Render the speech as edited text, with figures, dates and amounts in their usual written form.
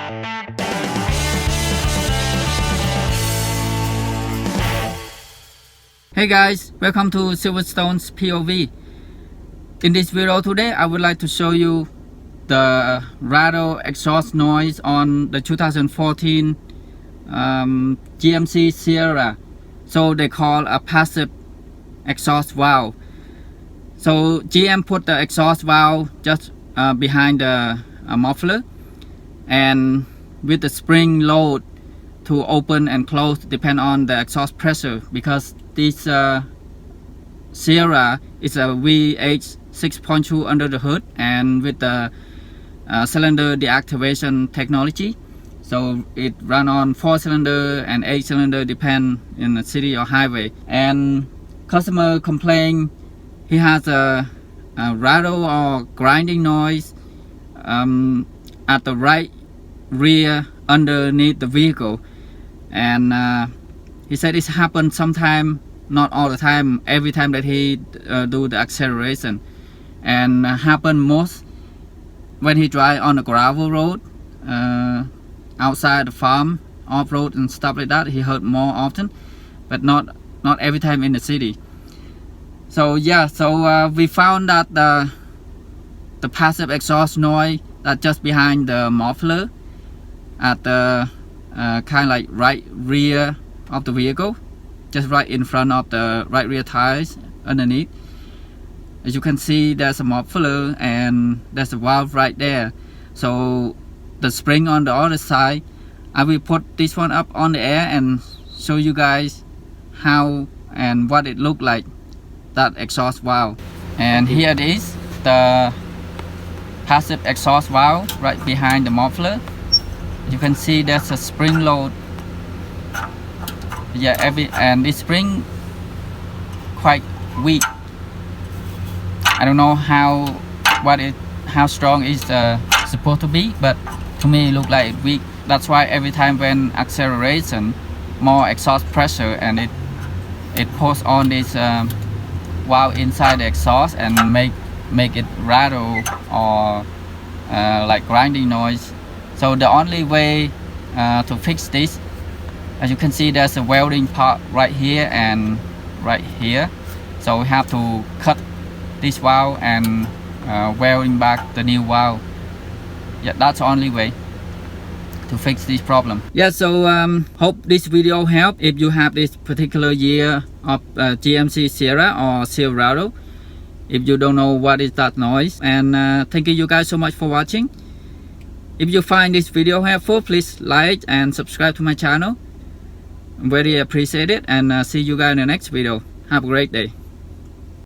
Hey guys, welcome to Silverstone's POV. In this video today, I would like to show you the rattle exhaust noise on the 2014 GMC Sierra. So they call a passive exhaust valve. So GM put the exhaust valve just behind the muffler, and with the spring load to open and close depend on the exhaust pressure, because this Sierra is a VH 6.2 under the hood and with the cylinder deactivation technology. So it run on 4-cylinder and 8-cylinder depend in the city or highway. And customer complain he has a rattle or grinding noise at the right rear underneath the vehicle. And he said it's happened sometime, not all the time, every time that he do the acceleration, and happen most when he drive on a gravel road, outside the farm, off-road and stuff like that. He heard more often, but not every time in the city. So yeah, so we found that the passive exhaust noise that just behind the muffler at the kind of like right rear of the vehicle, just right in front of the right rear tires underneath. As you can see, there's a muffler and there's a valve right there. So the spring on the other side, I will put this one up on the air and show you guys how and what it looked like, that exhaust valve. And here it is, the passive exhaust valve right behind the muffler. You can see there's a spring load. Yeah, and this spring quite weak. I don't know how strong it's supposed to be, but to me it look like it weak. That's why every time when acceleration, more exhaust pressure, and it pulls on this valve inside the exhaust and make it rattle or like grinding noise. So the only way to fix this, as you can see, there's a welding part right here and right here. So we have to cut this valve and welding back the new valve. Yeah, that's the only way to fix this problem. Yeah, so hope this video helped if you have this particular year of GMC Sierra or Silverado, if you don't know what is that noise. And thank you guys so much for watching. If you find this video helpful, please like and subscribe to my channel. I'm very appreciate it, and see you guys in the next video. Have a great day.